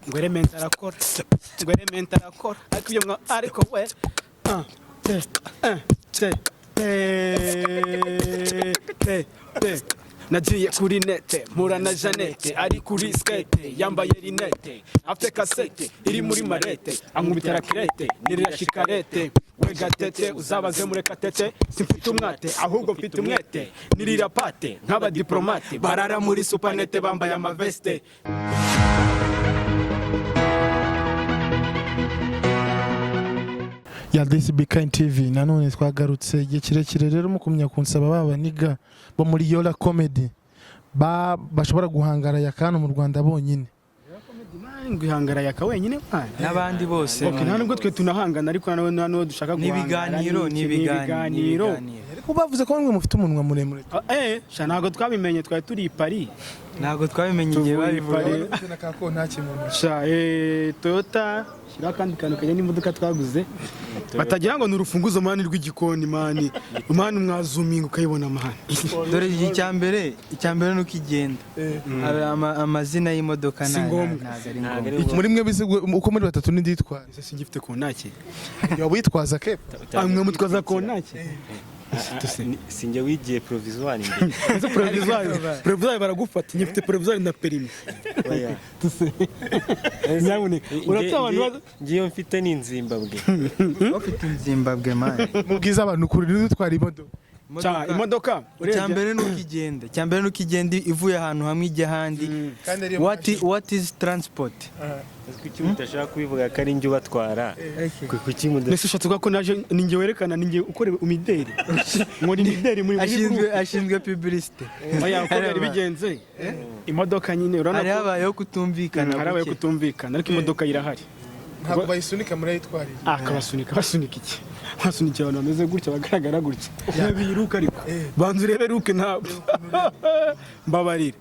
ngo elementa arakora ngo elementa arakora ariko ibyo ariko we nagiye kuri nete mpura na Janete ari kuri skate yambaye rinete afite kasete iri muri marete ankubita rakirete nirira shikarete we gatete uzabaze mureka tete simfite umwate ahubwo mfite umwete nirira pate nk'aba diplomate barara muri supanete bambaye amaveste. ya this Bikain TV nanone twagarutse igihe kirekire rero mukumya kunsaba babaniga bo muri Yolla Comedy bashobora guhangara Yaka mu Rwanda bonyine guhangara Yaka wenyine n'abandi bose nta nubwo twe tunahangana ariko nawe dushaka guhangara n'ibiganiro ariko bavuze ko bamwe mufite umunwa muremure sha ntago twabimenye twari turi i Paris ntago twabimenye igihe babivuga sha Toyota shira kandi kantu kanye n'imodoka twaguze batagira ngo n'urufunguzo mani rw'igikoni mani mwazuminga ukayibona mani dore icyambere nuko igenda amazina y'imodoka ntago ari ngombwa muri mwe bize uko muri batatu n'inditwara singifite kontake yo witwaza ke amwe mutwaza kontake sinjye wigiye provisoire provisoire baragufata nyifite provisoire na permis nyabune uratabana ngiye mfite n'inzimbabwe ufite inzimbabwe man mubwiza abantu kuri n'utwara imodoka cyambere nuko igenda ivuye ahantu hamwe ijya handi what is transport kuki mutashaka kubivuga ko ari njye ubatwara kuki mbese ushaka ko naje ninjye werekana ninjye ukore umideri nkora imideri muri ashinzwe publicité yakorera bigenze imodoka nyine urana ko habayeho kutumvikana ariko imodoka irahari ntabwo bayisunika muri ayitwarira basunika iki basunika abantu bameze gutya bagaragara gutya biruka ariko banze urebe ruke ntabwo mbabarira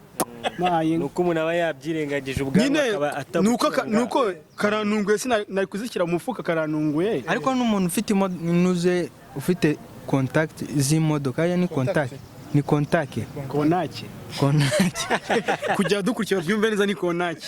nuko umuntu aba yabyirengagije ubwabo akaba atabuka nuko karantunguye sinari kuzishyira mu mufuka karantunguye ariko n'umuntu ufite inuze ufite contact z'imodoka ya ni kontake kujya dukurikira byumve neza ni kontake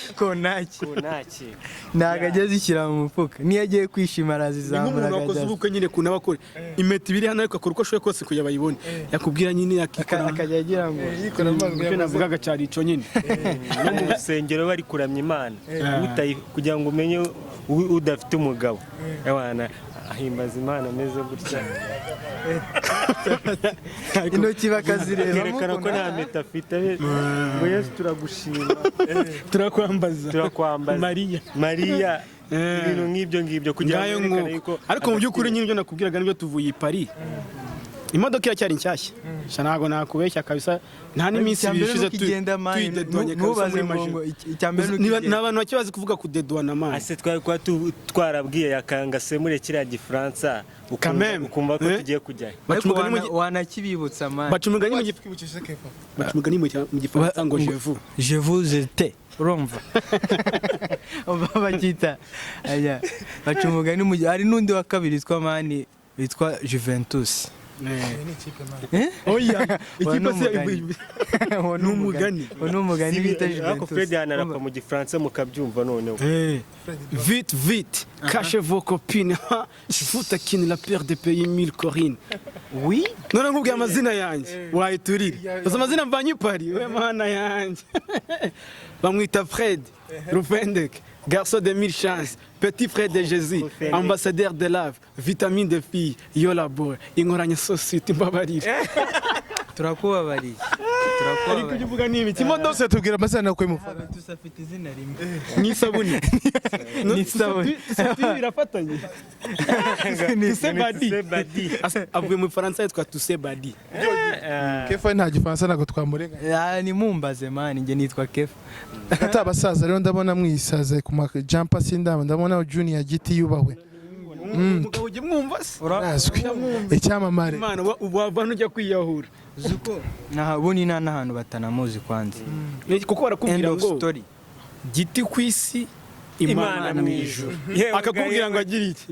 ntago ajya zishyira mu mufuka niyo agiye kwishima arazizamura nk'umuntu wakoze ubukwe nyine kuna bakora imeti ibiri hano ariko akora uko ashoboye kose kugira bayibone yakubwira nyine akajya agira ngo icyo navugaga cyari ico nyine no mu rusengero bari kuramya Imana kugira ngo umenye udafite umugabo abana ahimbaza Imana ameze gutya intoki bakazireba yerekana ko nta meta afite ngo Yesu turagushima turakwambaza Maria ibintu nk'ibyo kugira ngo yerekane yuko ariko mu by'ukuri nyine ibyo nakubwiraga nibyo tuvuye i Paris imodoka iracyari nshyashya sha ntago nakubeshya kabisa nta n'iminsi bishize tuyidedonye kabisa muri majoro n'abantu bakibazi kuvuga kudedwana mani ase twaraabwiye Yakanga semure kiriya gifaransa ukumva ko tugiye kujya wanakibibutsa mani bacumuganye mu gifaransa ngo je vous étais urumva babakita aya bacumuganye hari n'undi wa kabiri witwa mani witwa Juventus oya ikipe n'umugani bita Juventus Fred yanarapa mu gifaransa mukabyumva noneho vite cachez vos copines vous taquine la peur de payer 1000 corines oui none nkubwiye amazina yanjye wayiturira uzo amazina mvanye Paris we mana yanjye bamwita Fred Rufendek garçon de 1000 chances, petit frère de Jésus, ambassadeur de lave, vitamine de fille, Yolla boy, inkoranya society mbabarira. Turakubabariye. Ariko uvuga ni ibiki imodoka tubwira amazina ko imufana tusafite izina rimwe. N'isabuni. N'isabuni. Birafatanye. Tusebadi. Avuye mu Faransa yitwa Tusebadi. Kefa nta gifaransa nago twamurenga. Ni mumbaze man nge nitwa Kefa. Ata abasaza rero ndabona mwisaze ku jumper sindaba ndabona junior giti yubahwe. Umugabo ujye mwumva se. Urazwi. Icyamamare. Imana ubavana ujya kwiyahura. Zuko nahaboni n'ahantu batanamuzi kwanze. Kuko barakubwira ngo giti kwisi imana mu ijuru akakubwira ngo agire iki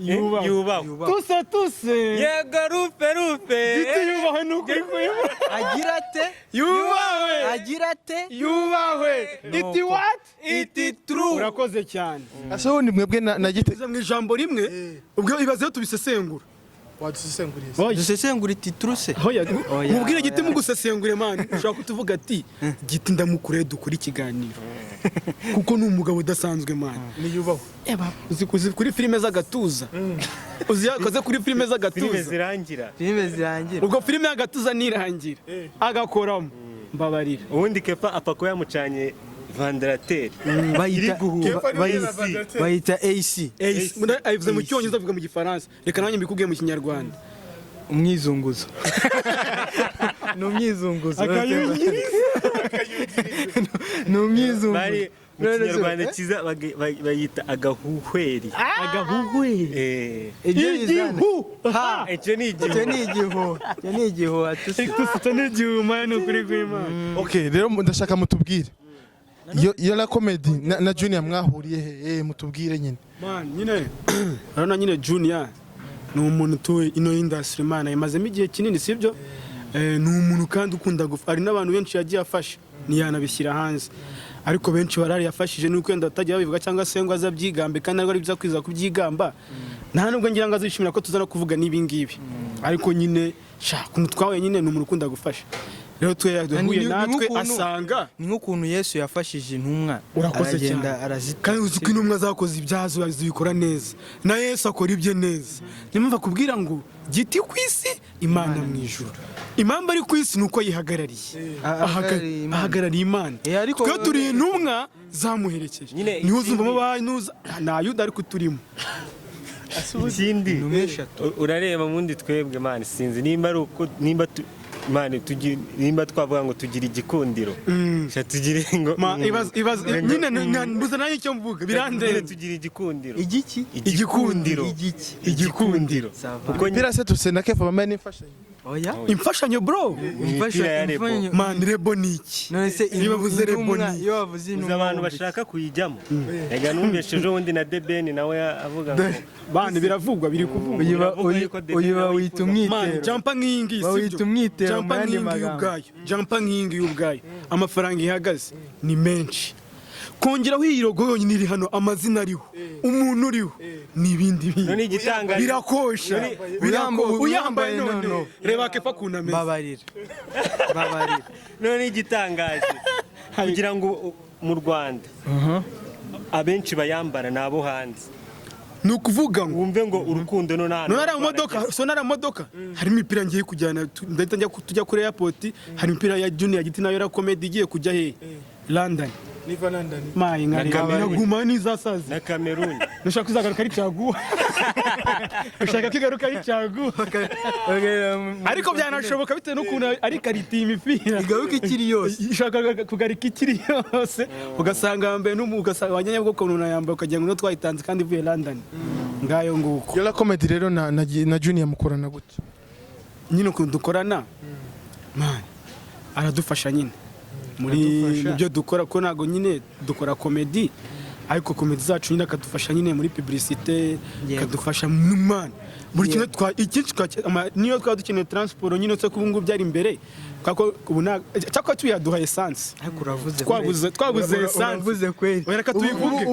yubahwe tuse yego rufe giti yubahwe n'ukuri kuyibona agira ate yubahwe agira ate yubahwe iti what iti true. urakoze cyane ase wundi mwebwe na gite mu ijambo rimwe ubwo ibazeho tubisesengura wadusesenguriye dusesengura iti true se mubwire giti mugusesengure man ushaka kutuvuga ati giti ndamukure dukuri ikiganiro kuko ni umugabo udasanzwe man niyubahwe uzi kuri filime z'agatuza uzi yakoze kuri filime z'agatuza filime zirangira ubwo filime y'agatuza nirangira agakoramo mbabarira ubundi kepa apfa ko yamucanye vandarateri bayita AC ayivuze mu cyongereza avuga mu gifaransa reka nanjye mbikubwiye mu kinyarwanda umwizunguzo ni umwizunguzo ni umwizunguzo mu kinyarwanda cyiza bayita agahuhweri icyo ni igihuha icyo ni igihuma ni ukuri kw'Imana. okay rero ndashaka mutubwire Yolla Comedy na Junior mwahuriye he mutubwire nyine man nyine urabona nyine Junior ni umuntu utuye ino industry man yamazemo igihe kinini sibyo ni umuntu kandi ukunda ari n'abantu benshi yagiye afasha niyanabishyira hanze ariko benshi barari yafashije nuko wenda batajya babivuga cyangwa se ngo azabyigambe kandi ari byiza kwiza kubyigamba nta nubwo ngira ngo azishimira ko tuzana kuvuga nibi ngibi ariko nyine sha kumutwawe nyine ni umuntu ukunda gufasha rero duhuye natwe asanga ni nk'ukuntu Yesu yafashije intumwa aragenda arazita kandi uzi ko intumwa zakoze ibyazo zibikora neza na Yesu akora ibye neza nimva kubwira ngo giti ku isi imana mu ijuru impamvu ari ku isi nuko yihagarariye ahagarariye imana twe turi intumwa zamuherekeje niho uzumvamo banuza nta yuda ariko turimo ikindi urareba mundi twebwe man sinzi nimba ari uko mane nimba twavuga ngo tugira igikundiro tugire ngo ibaze nyine mbuza nayo icyo mvuga birandere tugira igikundiro igikundiro kuko birase tusena kefa bamwe n'imfashanyo imfashanyo bro man rebo niki niba buze rebo ni yo bavuze intumwa abantu bashaka kuyijyamo ega numvesheje ubundi na Debeni nawe avuga ngo bane biravugwa biri kuvugwa uyu wita umwitero jampa nk'ingi sibyo jampa nk'ingi y'ubwayo amafaranga ihagaze ni menshi kongeraho iyi logo yonyine iri hano amazina ariho umuntu uriho n'ibindi birakosha uyambaye none reba kefa kunameza babarira none igitangaje kugira ngo mu Rwanda abenshi bayambara nabo hanze ni ukuvuga ngo wumve ngo urukundo none ari imodoka hari imipira ngiye kujyana ndahita njya tujya kuri airport hari imipira ya Junior giti na Yolla Comedy igiye kujya he London niva London mayi nkareba guma nizasaze na Cameroon nashaka kuzagaruka ari caguha ushaka kigaruka ari caguha ariko byanashoboka bitewe n'ukuntu ari kariti imipira igaruka ikiri yose ishaka kugarika ikiri yose ugasanga yambaye ugasanga wanyanya bwo kuntu yambaye ukagira ngo no twayitanze kandi ivuye London ngayo nguko Yolla Comedy rero na Junior mukorana gute nyine ukuntu dukorana man aradufasha nyine muri byo dukora ko nago nyine dukora comedy ariko comedy zacu nyine akadufasha nyine muri publicité akadufasha man buri kimwe niyo twaba dukeneye transport nyine cyo kubungu byari imbere kako ubu cyakwa tuyaduha essence twabuze essence kweli wereka tuyivuge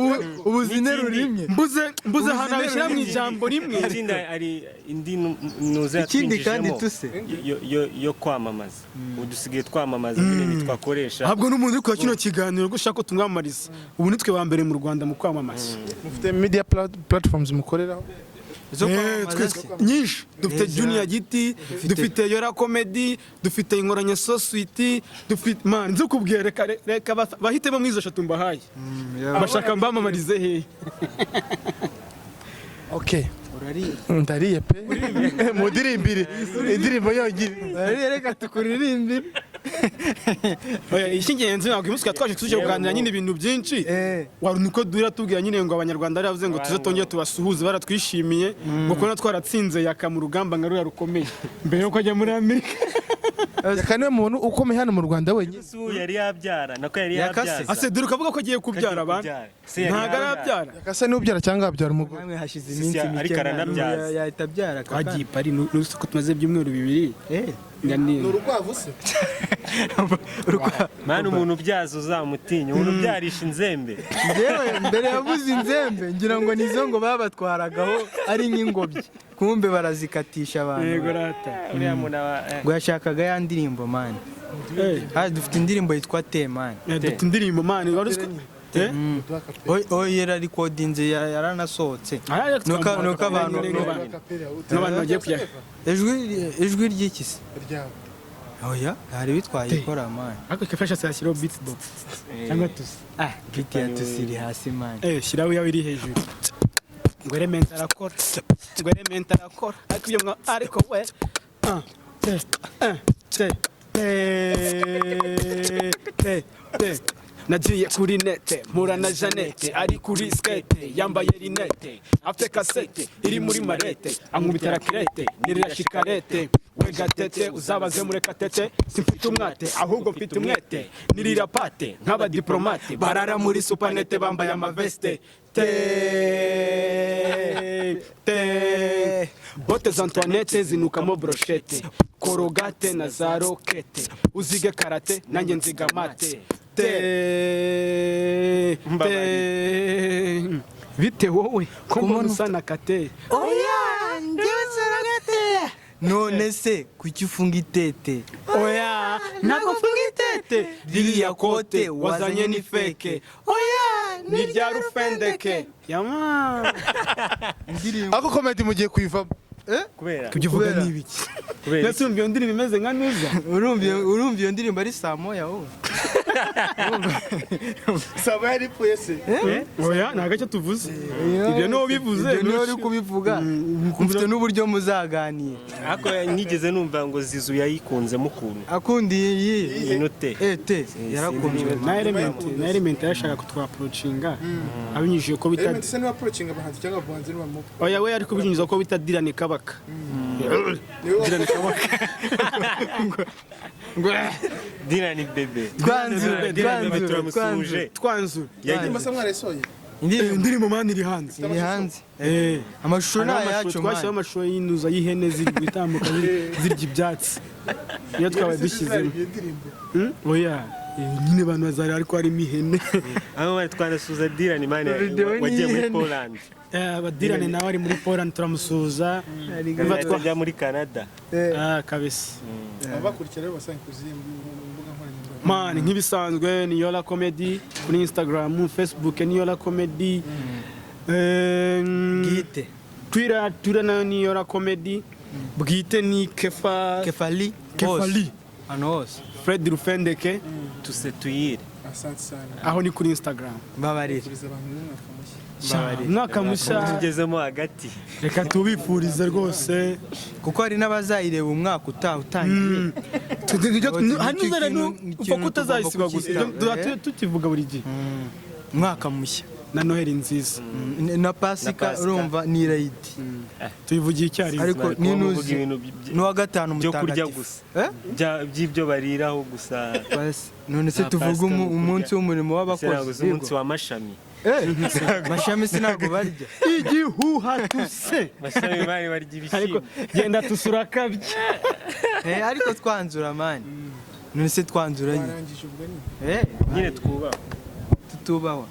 ubuzine rurimye mbuze hana bishyira mu ijambo rimwe ikindi ari indi nuza ikindi kandi tuse yo kwamamaza udusigaye twamamaza nyine nitwakoresha ahubwo n'umuntu uri kwa kino kiganiro gushaka ko tumwamariza ubu nitwe ba mbere mu Rwanda mu kwamamaza mufite media platforms mukoreraho nyinshi dufite Junior giti dufite Yolla Comedy dufite inkoranya so sweet dufite man nzi kubwira reka bahitemo mwizo eshatu mbahaye bashaka mbamamarize he okay ndariye pe mudirimbire indirimbo yongire reka tukuririmbire Oya icy'ingenzi ntabwo uyu munsi twaje tuje kuganira nyine ibintu byinshi wari niko duhira tubwira nyine ngo abanyarwanda ari bavuze ngo tuze tongeye tubasuhuze baratwishimiye ngo kubona twaratsinze Yaka mu rugamba nka ruya rukomeye mbere yuko ajya muri Amerika. Yaka niwe muntu ukomeye hano mu Rwanda wenyine. Yari yabyara nako yari yabyara. Ase dore ukavuga ko agiye kubyara abantu ntago arabyara. Yaka se n'ubyara cyangwa abyara umugore. Namwe hashize iminsi mike yahita abyara twagiye Paris n'uko tumaze ibyumweru bibiri. Ni urukwavu se? Mwana umuntu ubyaza uzamutinya umuntu ubyarisha inzembe. Jewe mbere yavuze inzembe ngira ngo nizo ngo babatwaragaho ari nk'ingobyi kumbe barazikatisha abantu. Yego rata. Uriya muntu ngo yashakaga ya ndirimbo man. Dufite indirimbo yitwa Te man. Dufite indirimbo man waruzwe. Yera recordinze yaranasohotse. Nuko abantu n'abantu bagiye kujya. Ijwi ry'ikisi. Oya, hari bitwaye ikora man. Ako kafasha sashyiraho beats box. Cyangwa tusi. Beat ya tusiri hasi man. Shiraho yawe iri hejuru. Ngo element arakora. Ngo element arakora. Ariko ibyo mwa ariko we. Nagiye kuri nete mpura na Janete ari kuri skate yambaye rinete afite kasete iri muri marete ankubitira kirete nirira shikarete we gatete uzabaze mureka tete simfite umwate ahubwo mfite umwete nirira pate nk'aba diplomate barara muri supanete bambaye amaveste bote za Antoinette zinukamo brochette korogate na za rokete uzige karate nanjye nziga mate bite wowe ko mbona usa na kate. Oya njyewe saragate none se kuki ufunga itete? Oya ntabwo mfunga itete ririya kote wazanye ni feke. Oya ni rya rufendeke yama. Ako comedy mugiye kuyivamo. Kubera kugivuga n'ibiki nase umva iyo ndirimbo imeze nka nuza urumva iyo ndirimbo ari saa moya wowe Saba yari puye se. Oya ntago cyo tuvuze ibyo no bivuze ibyo uri kubivuga mufite n'uburyo muzaganira. Ako nigeze numva ngo Zizu yayikunze mukuru akundi inote yarakunzwe na element yashaka kutwaproachinga abinyishije ko bita Element se no approaching abahanzi cyangwa abahanzi n'abamuko. oya we ariko binyuza ko bita dirane kabaka dirane kabaka Dirani bebe twanzu Yagiye masa mwarasoye. indirimbo mani iri hanze amashusho nayacu twashyizeho amashusho y'inuza y'ihene ziri gutambuka zirya ibyatsi iyo twabaye dushyizemo oya nyine abantu bazari ariko harimo ihene aho bari twanasuza Dirani mane wagiye muri Poland. Badirane nawe ari muri Poland turamusuza twajya muri Canada kabisa Abakurikira rero basanga kuziye mu mbuga nkoranyambaga. man nk'ibisanzwe ni Yolla Comedy kuri Instagram Facebook ni Yolla Comedy bwite Twitter nayo ni Yolla Comedy bwite ni Kefali hano hose Fred Rufendeke tuse tuyire. Asante sana. aho ni kuri Instagram babarira mwaka mushya tugezemo hagati reka tubifurize rwose kuko hari n'abazayireba umwaka utangiye hanyuma upfa kutazayisiba gusa tukivuga buri gihe umwaka mushya na Noheli nziza na Pasika urumva ni Eid tuyivugiye icyarimwe ariko ninuzi n'uwa gatanu byo kurya mutagatifu gusa by'ibyo bariraho gusa none se tuvuga umunsi w'umurimo w'abakozi umunsi wa mashami mashami sinago barya igihuha tuse mashami bari barya ibishyimbo genda tusura kabye ariko twanzura mani none se twanzura Barangije ubwo ni. nyine twubaha tutubaho